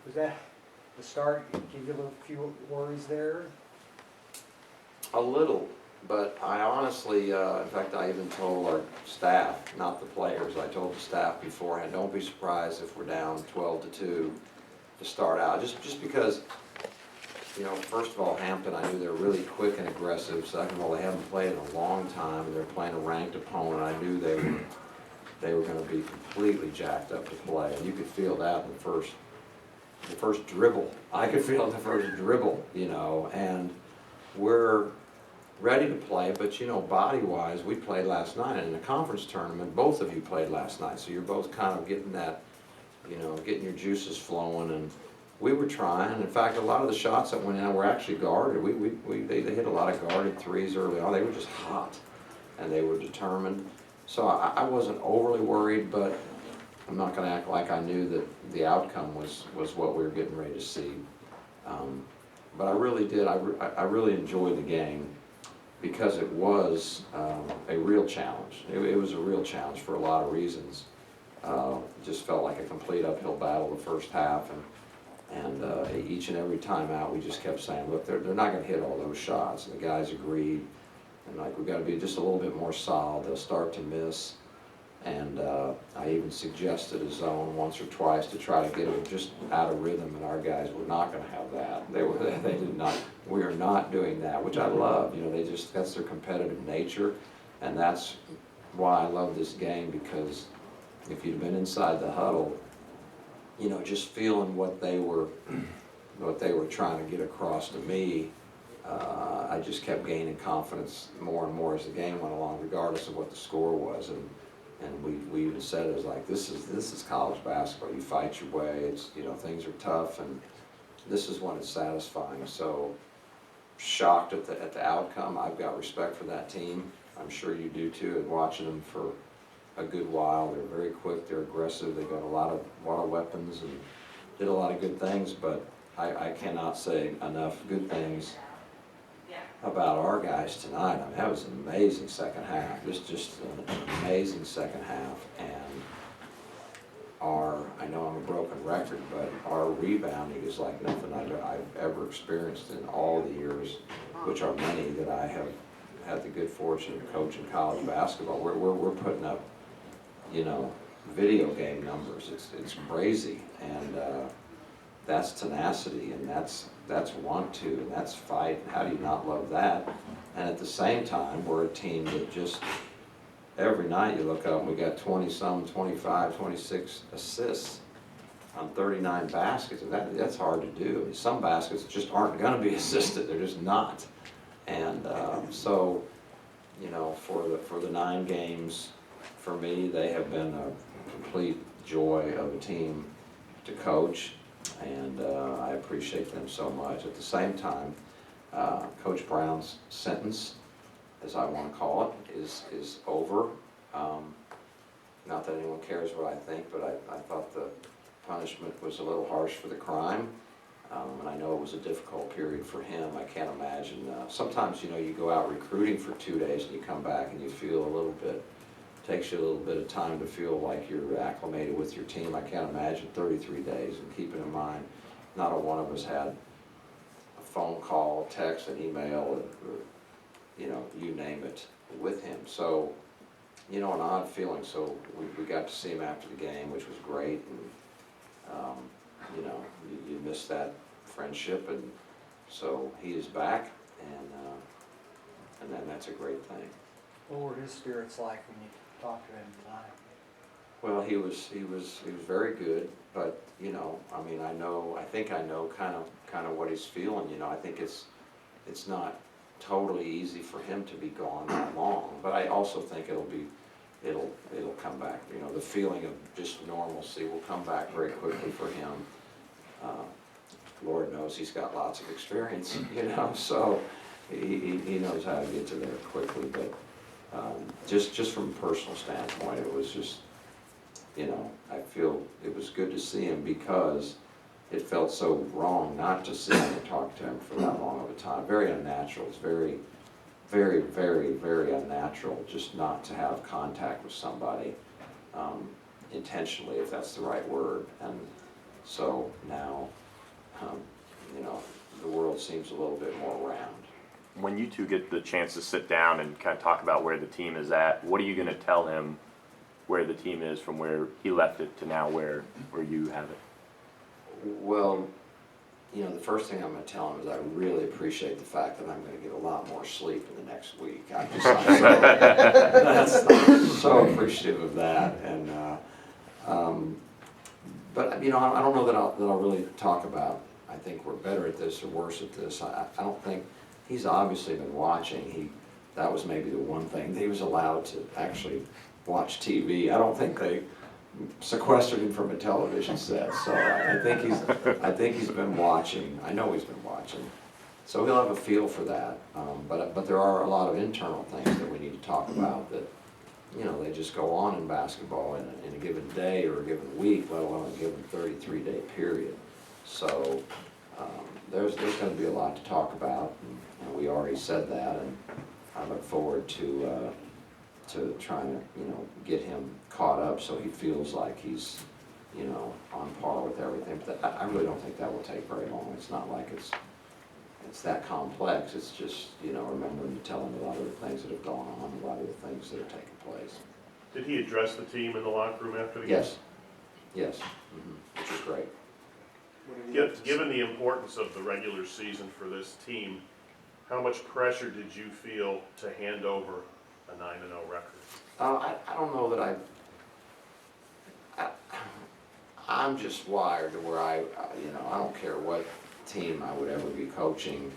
Was that the start, give you a little few worries there? A little, but I honestly, in fact, I even told our staff, not the players, I told the staff beforehand, don't be surprised if we're down 12-2 to start out. Just because, you know, first of all, Hampton, I knew they were really quick and aggressive. Second of all, they haven't played in a long time, and they're playing a ranked opponent. I knew they were going to be completely jacked up to play, and you could feel that in the first dribble. I could feel it in the first dribble, you know, and we're ready to play, but you know, body-wise, we played last night, and in the conference tournament, both of you played last night, so you're both kind of getting that, you know, getting your juices flowing, and we were trying. In fact, a lot of the shots that went in were actually guarded. They hit a lot of guarded threes early on. They were just hot, and they were determined. So I wasn't overly worried, but I'm not going to act like I knew that the outcome was what we were getting ready to see. But I really did. I really enjoyed the game because it was a real challenge. It was a real challenge for a lot of reasons. It just felt like a complete uphill battle the first half, and each and every time out, we just kept saying, look, they're not going to hit all those shots. And the guys agreed, and like, we've got to be just a little bit more solid. They'll start to miss. And I even suggested a zone once or twice to try to get them just out of rhythm, and our guys were not going to have that. They did not. We are not doing that, which I love. You know, that's their competitive nature, and that's why I love this game, because if you'd been inside the huddle, you know, just feeling what they were trying to get across to me, I just kept gaining confidence more and more as the game went along, regardless of what the score was. And we even said it was like, this is college basketball. You fight your way. It's, you know, things are tough, and this is when it's satisfying. So shocked at the outcome. I've got respect for that team. I'm sure you do too. And watching them for a good while, they're very quick. They're aggressive. They got a lot of weapons and did a lot of good things. But I cannot say enough good things about our guys tonight. I mean, that was an amazing second half. Just an amazing second half. And I know I'm a broken record, but our rebounding is like nothing I've ever experienced in all the years, which are many, that I have had the good fortune to coach in college basketball. We're putting up, you know, video game numbers. It's crazy, and that's tenacity, and that's want to, and that's fight. How do you not love that? And at the same time, we're a team that just every night you look up and we got 20-some, 25, 26 assists on 39 baskets, and that's hard to do. I mean, some baskets just aren't going to be assisted; they're just not. And so, you know, for the 9 games, for me, they have been a complete joy of a team to coach. And I appreciate them so much. At the same time, Coach Brown's sentence, as I want to call it, is over. Not that anyone cares what I think, but I thought the punishment was a little harsh for the crime. And I know it was a difficult period for him. I can't imagine. Sometimes, you know, you go out recruiting for 2 days and you come back and you feel a little bit, takes you a little bit of time to feel like you're acclimated with your team. I can't imagine 33 days, and keeping in mind, not a one of us had a phone call, text, an email, or, you know, you name it, with him. So, you know, an odd feeling. So we got to see him after the game, which was great, and you know, you miss that friendship, and so he is back, and then that's a great thing. What were his spirits like when you talked to him tonight? Well, he was very good, but you know, I mean, I think I know kind of what he's feeling. You know, I think it's not totally easy for him to be gone that long, but I also think it'll come back. You know, the feeling of just normalcy will come back very quickly for him. Lord knows he's got lots of experience, you know, so he knows how to get to there quickly. But just from a personal standpoint, it was just, you know, I feel it was good to see him, because it felt so wrong not to see him or talk to him for that long of a time. Very unnatural. It's very, very, very, very unnatural just not to have contact with somebody intentionally, if that's the right word. And So now, you know, the world seems a little bit more round. When you two get the chance to sit down and kind of talk about where the team is at, what are you going to tell him where the team is from where he left it to now where you have it? Well, you know, the first thing I'm going to tell him is I really appreciate the fact that I'm going to get a lot more sleep in the next week. I'm so appreciative of that. And but you know, I don't know that I'll really talk about. I think we're better at this or worse at this. I don't think he's obviously been watching. That was maybe the one thing he was allowed to actually watch TV. I don't think they sequestered him from a television set. So I think he's been watching. I know he's been watching. So he'll have a feel for that. But there are a lot of internal things that we need to talk about that, you know, they just go on in basketball in a given day or a given week, let alone a given 33-day period. So there's going to be a lot to talk about, and we already said that, and I look forward to trying to, you know, get him caught up so he feels like he's, you know, on par with everything. But I really don't think that will take very long. It's not like it's that complex. It's just, you know, remembering to tell him a lot of the things that have gone on, a lot of the things that are taking place. Did he address the team in the locker room after the game? Yes, which is great. Given the importance of the regular season for this team, how much pressure did you feel to hand over a 9-0 record? I don't know that I'm just wired to where you know, I don't care what team I would ever be coaching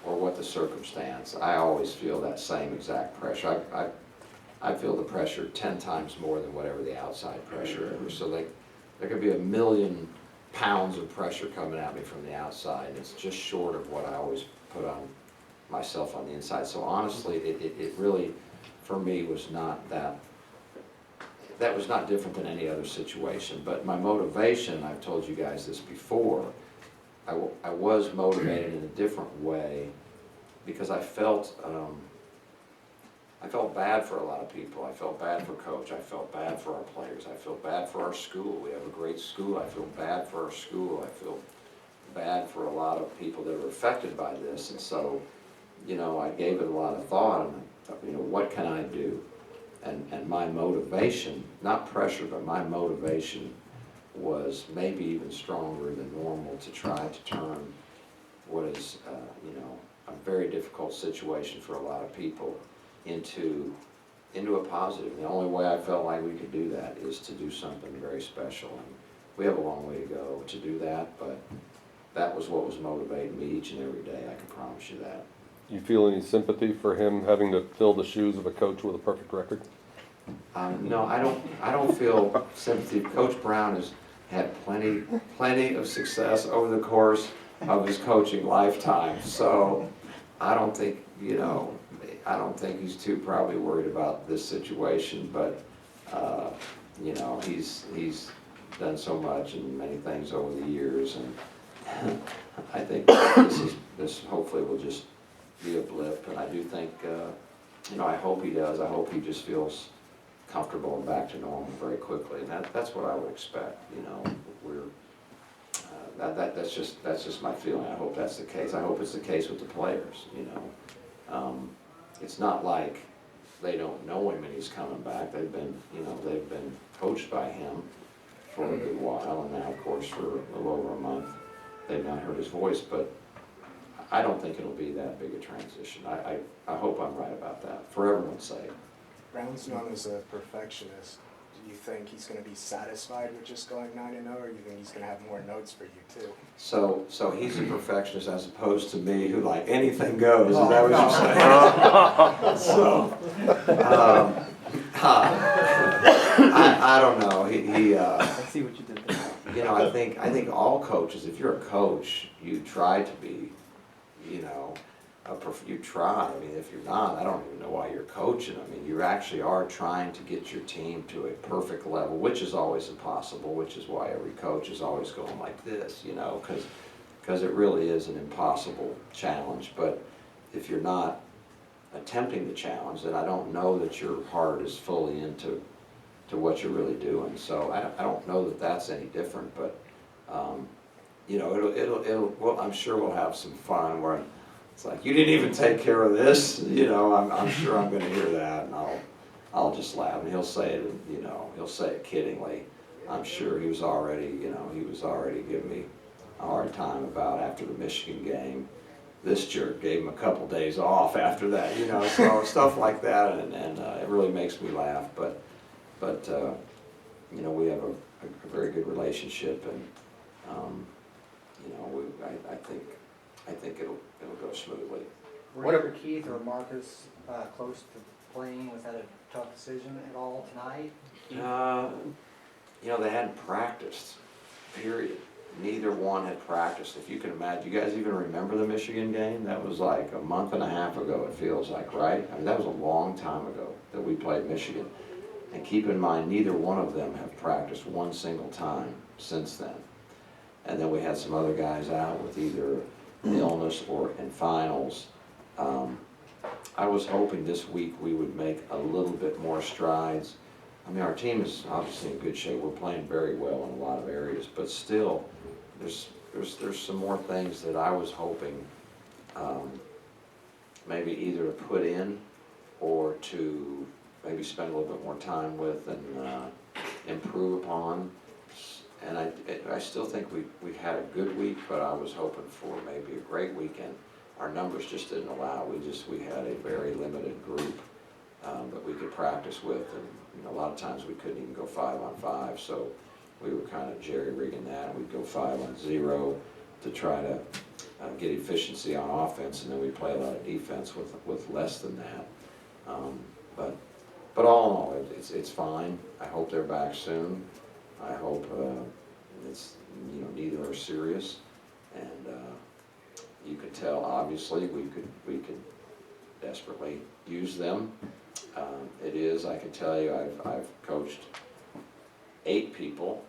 or what the circumstance. I always feel that same exact pressure. I feel the pressure 10 times more than whatever the outside pressure is. So there could be 1,000,000 pounds of pressure coming at me from the outside, and it's just short of what I always put on myself on the inside. So honestly, it really, for me, was not that was not different than any other situation. But my motivation, I've told you guys this before, I was motivated in a different way because I felt bad for a lot of people. I felt bad for Coach. I felt bad for our players. I felt bad for our school. We have a great school. I feel bad for our school. I feel bad for a lot of people that are affected by this. And so, you know, I gave it a lot of thought, and you know, what can I do? And my motivation, not pressure, but my motivation was maybe even stronger than normal to try to turn what is, you know, a very difficult situation for a lot of people into a positive. The only way I felt like we could do that is to do something very special. And we have a long way to go to do that, but that was what was motivating me each and every day, I can promise you that. You feel any sympathy for him having to fill the shoes of a coach with a perfect record? No, I don't feel sympathy. Coach Brown has had plenty of success over the course of his coaching lifetime. So I don't think, you know, I don't think he's too probably worried about this situation. But you know, he's done so much and many things over the years, and I think this hopefully will just be a blip. And I do think, you know, I hope he does. I hope he just feels comfortable and back to normal very quickly, and that's what I would expect. You know, that's just my feeling. I hope that's the case. I hope it's the case with the players. You know, it's not like they don't know him and he's coming back. They've been coached by him for a good while, and now of course for a little over a month they've not heard his voice. But I don't think it'll be that big a transition. I hope I'm right about that for everyone's sake. Brown's known as a perfectionist. Do you think he's going to be satisfied with just going 9-0, or you think he's going to have more notes for you too? So he's a perfectionist as opposed to me, who like anything goes. Is that what you're saying? So I don't know. I see what you did there. You know, I think all coaches, if you're a coach, you try to be, you know, you try. I mean, if you're not, I don't even know why you're coaching. I mean, you actually are trying to get your team to a perfect level, which is always impossible, which is why every coach is always going like this, you know, because it really is an impossible challenge. But if you're not attempting the challenge, then I don't know that your heart is fully into what you're really doing. So I don't know that that's any different, but You know, well, I'm sure we'll have some fun where it's like, you didn't even take care of this, you know, I'm sure I'm gonna hear that, and I'll just laugh, and he'll say it, you know, he'll say it kiddingly. I'm sure he was already giving me a hard time about after the Michigan game. This jerk gave him a couple days off after that, you know, so stuff like that, and it really makes me laugh, but you know, we have a very good relationship, and, you know, I think it'll go smoothly. Were either Keith or Marcus close to playing? Was that a tough decision at all tonight? You know, they hadn't practiced, period. Neither one had practiced. If you can imagine, you guys even remember the Michigan game? That was like a month and a half ago, it feels like, right? I mean, that was a long time ago that we played Michigan. And keep in mind, neither one of them have practiced one single time since then. And then we had some other guys out with either illness or in finals. I was hoping this week we would make a little bit more strides. I mean, our team is obviously in good shape. We're playing very well in a lot of areas, but still, there's some more things that I was hoping maybe either to put in or to maybe spend a little bit more time with and improve upon. And I still think we had a good week, but I was hoping for maybe a great weekend. Our numbers just didn't allow. We had a very limited group that we could practice with, and you know, a lot of times we couldn't even go 5-on-5, so we were kind of jerry-rigging that. We'd go 5-on-0 to try to get efficiency on offense, and then we play a lot of defense with less than that. But all in all, it's fine. I hope they're back soon. I hope it's, you know, neither are serious, and you could tell obviously we could desperately use them. It is, I can tell you, I've coached 8 people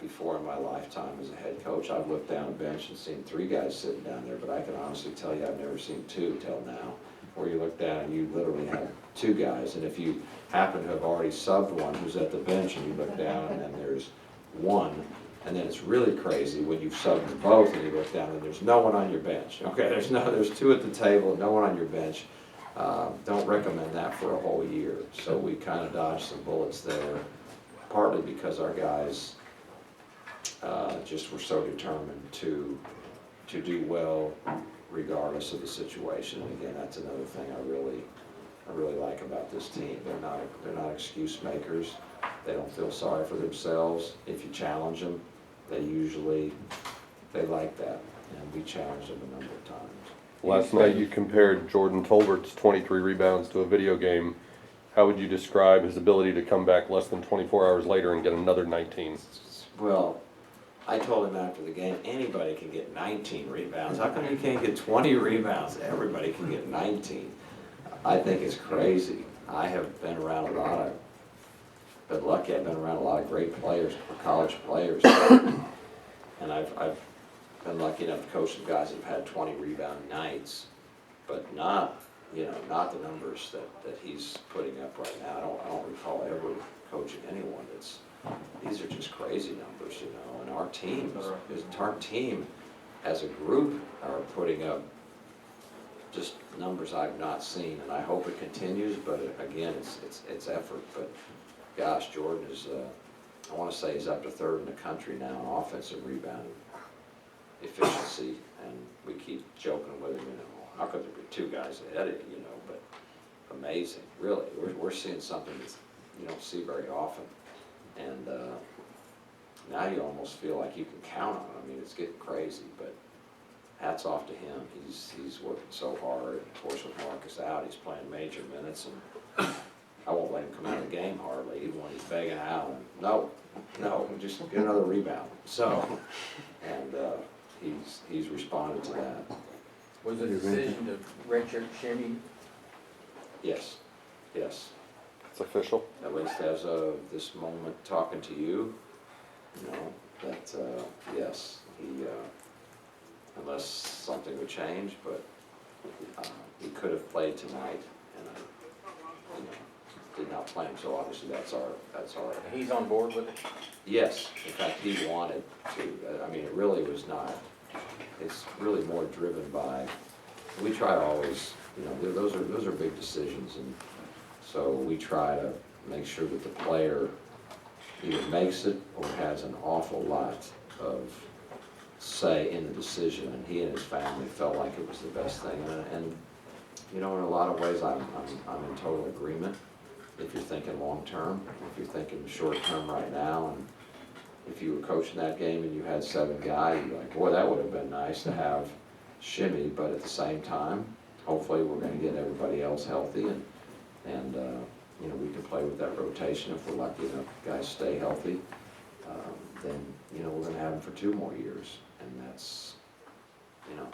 before in my lifetime as a head coach. I've looked down a bench and seen 3 guys sitting down there, but I can honestly tell you I've never seen 2 till now, where you look down and you literally have 2 guys, and if you happen to have already subbed one who's at the bench and you look down and then there's 1, and then it's really crazy when you've subbed them both and you look down and there's no one on your bench. Okay, there's 2 at the table and no one on your bench. Don't recommend that for a whole year. So we kind of dodged some bullets there, partly because our guys just were so determined to do well regardless of the situation. And again, that's another thing I really like about this team. They're not excuse makers. They don't feel sorry for themselves. If you challenge them, they like that, and we challenged them a number of times. Last night you compared Jordan Tolbert's 23 rebounds to a video game. How would you describe his ability to come back less than 24 hours later and get another 19? Well, I told him after the game, anybody can get 19 rebounds. How come you can't get 20 rebounds? Everybody can get 19. I think it's crazy. I have been around a lot of, been lucky, I've been around a lot of great players, college players. And I've been lucky enough to coach some guys who've had 20 rebound nights, but not the numbers that he's putting up right now. I don't recall ever coaching anyone these are just crazy numbers, you know, and our team as a group are putting up just numbers I've not seen, and I hope it continues, but again, it's effort. But gosh, Jordan is, I want to say he's up to 3rd in the country now in offensive rebounding efficiency, and we keep joking with him, you know, how could there be 2 guys ahead of you, you know, but amazing, really. We're seeing something that you don't see very often, and now you almost feel like you can count on him. I mean, it's getting crazy, but hats off to him. He's working so hard. Of course, with Marcus out, he's playing major minutes, and I won't let him come out of the game hardly, even when he's begging out. And no, just get another rebound. So, and he's responded to that. Was the decision to redshirt Shimmy? Yes. It's official. At least as of this moment, talking to you, you know, that yes, he. Unless something would change, but he could have played tonight, and did not play him, so obviously that's our. He's on board with it? Yes, in fact, he wanted to, I mean, it really was not, it's really more driven by, we try to always, you know, those are big decisions, and so we try to make sure that the player either makes it or has an awful lot of say in the decision, and he and his family felt like it was the best thing, and you know, in a lot of ways, I'm in total agreement. If you're thinking long-term, if you're thinking short-term right now, and if you were coaching that game and you had 7 guys, you'd be like, boy, that would have been nice to have Shimmy, but at the same time, hopefully we're gonna get everybody else healthy, and you know, we can play with that rotation if we're lucky enough guys stay healthy. Then, you know, we're gonna have them for 2 more years, and that's, you know,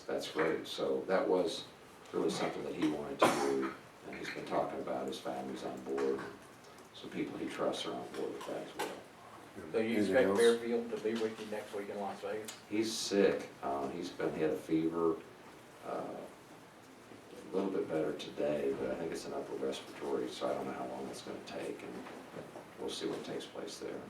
that's great. So that was really something that he wanted to do, and he's been talking about, his family's on board, so people he trusts are on board with that as well. So you Anything expect else? Fairfield to be with you next week in Las Vegas? He's sick, he had a fever, a little bit better today, but I think it's an upper respiratory, so I don't know how long it's gonna take, and we'll see what takes place there.